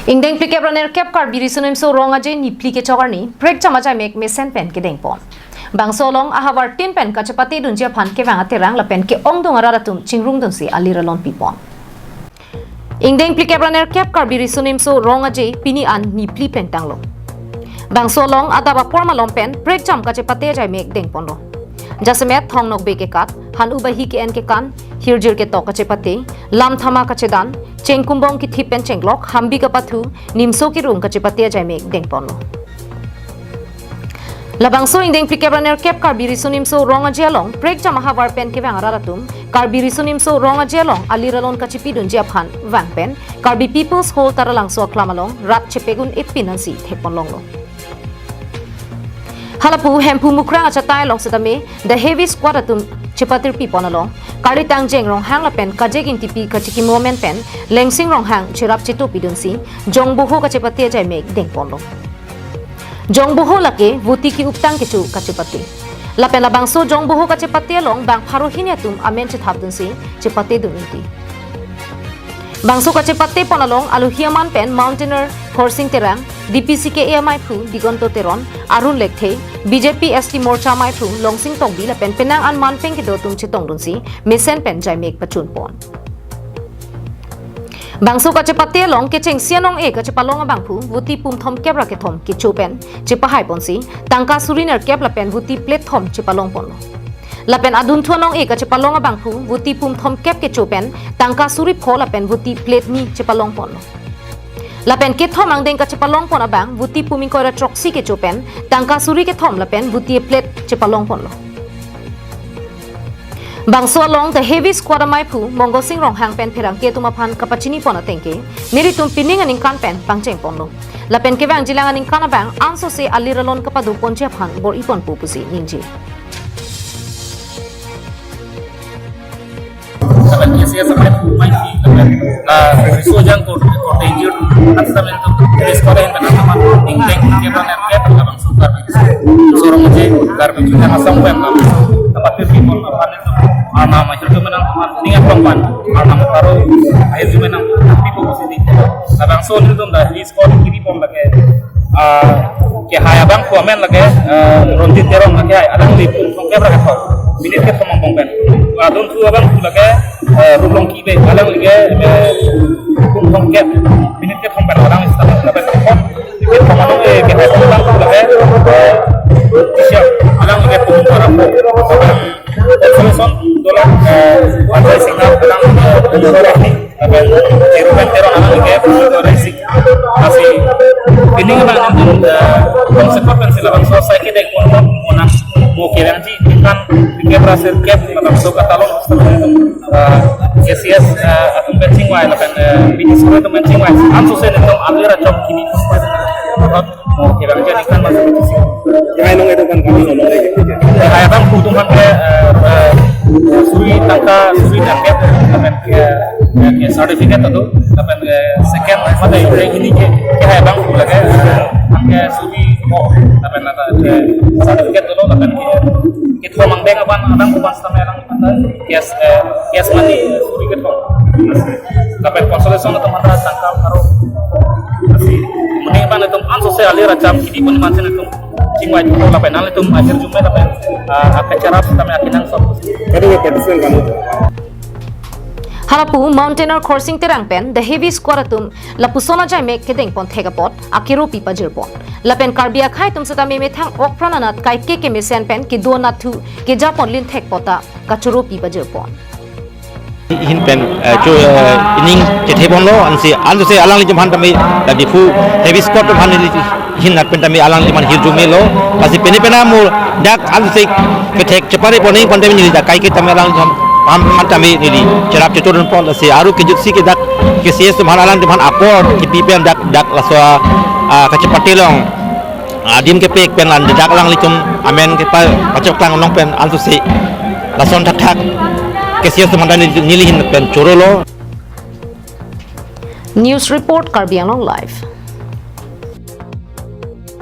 Ingdeng plikep raner kep kar biri sunim so rong aje ni plike chogarni break chamaja mek mesen pen ke deng pon bang solong ahavar tin pen kachapati dunjia phan ke wang aterang la pen ke ong dong arara tum chingrung dun si alira lon pipon Ingdeng plikep raner kep kar biri sunim so rong aje pini an ni pli pen tanglo bang solong adaba porma lom pen break cham kachapati jai mek deng pon lo Jasemet thong nok be ke kat han ubahi ke en ke kan hirjir ke to kachapati lam thama kachedan Cengkumbong ki thipen cenglok hambi ka pathu nimso ki rung ka chepati jai mek deng ponlo labangso indeng prikebraner kep kar biri sunimso ronga jelong break jama havar pen ke wang aratum kar biri sunimso ronga jelong aliralon ka chipi dun jiaphan wang pen kar bi people's hall taralang so klamalong rat chepegun ipinansi thepon lo halapu hempu mukrang achatai long setame the heavy squad atum chipatir piponalo kari tang jeng rong hang la pen kajegin tipi kachiki moment pen lengsing rong hang chirap chitu pidunsi jongbuho ka chepati jai mek deng ponlo jongbuho lake vuti ki uptang ke chu ka chepati la pen la bangso jongbuho ka chepati long bang pharo hinya tum amen che thap dunsi chepati dunti bangso ka chepati ponalong aluhiaman pen mountaineer horsing terang DPC ke AMI phu digonto teron arun lekthe BJP ST morcha mai phu longsing tong bi la pen penang an man peng ke do tum chi tong dun si mesen pen jai mek pachun pon bangso ka chepati long ke cheng sianong e ka chepalong bang phu vuti pum thom kebra ke thom ki chupen chepa hai pon si tangka suriner kep la pen vuti plate thom chepalong pon la pen adun thuanong e ka chepalong bang phu vuti pum thom kep ke chupen tangka suri pho la pen vuti plate ni chepalong pon la pen ke thom ang deng ka chepalong pon abang vuti puming koira troxy ke chupen tangka suri ke thom la pen vuti plate chepalong pon lo bangso along the heavy squad mai phu mongo sing rong hang pen pherang ke tuma phan kapachini pon atengke neri tum pining aning kan pen pangcheng pon lo la pen ke bang jilang aning kan bang anso se aliralon kapadu ponche phan bor ipon pupusi ningji Saban biasa sampai rumah ini, so jang kor injur, asal itu sekolah yang benar sama ingdeng kita nerket, abang sukar, sorong aja, garbi juga asam wem lah, tempat people apa itu, nama itu menang, tinggal perempuan, nama baru, air juga menang, people positif, abang so itu dah di sekolah kiri pom lagi, kayak abang komen lagi, rontit terong lagi, ada yang lipun, mungkin berapa kau, minit ke sama pompen, adun tu abang tu lagi. Rulong kibe alang lagi kongket minit ke pembar orang istilah dapat kom ke pemanu ke hasil tu lagi siap alang lagi pembar solution dolar ada signal alang dolar ni apa jeruan teror alang lagi dolar risik masih ini kan konsekuensi dalam sosial kita ekonomi monang mau kira nanti kan kita berhasil cap dalam so katalog KCS atau benching wise lah kan bisnis itu benching wise anso saya itu ambil job kini mau kira jadi kan masih bisnis yang itu kan kami ngomong lagi kayak bang butuhan ke suri tangka suri tangkep kan ke sertifikat itu kan second pada ini kayak bang lagi ke suri mau kan ada sertifikat itu kan kita mangdeng apa orang bukan sama orang kias mani suri gitu tapi konsolidasi itu mana tangkap baru masih mending pan itu anso saya alir jam kini pun macam itu cingwai itu lapen hal itu akhir jumlah lapen akan cara kami akhirnya sok jadi ya persen kamu halapu mountaineer coursing terang pen the heavy squad atum lapusona jai mek kedeng pon thegapot akiru pipa jirpon lapen karbia khai tum sata me thang okprananat kai ke mesen pen ki donat thu ke japon lin thek pota kachuru pipa jirpon hin pen chu ining che thebon lo an se alang li jumhan tami da difu heavy squad jumhan li hin nat pen tami alang li man hiru me lo kasi pena mu dak an se ke thek chepare poning pon tami ni da kai ke tami alang jam pam tami ni cerap ceturun pon se aru ke jutsi ke dak ke cs jumhan alang jumhan apor ki pipen dak laswa kacepati long adim ke pek pen lan dak alang li cum amen ke pa pacok tang long pen an se lason thak KCS teman-teman nilihin pen curolo News Report Karbi Anong Live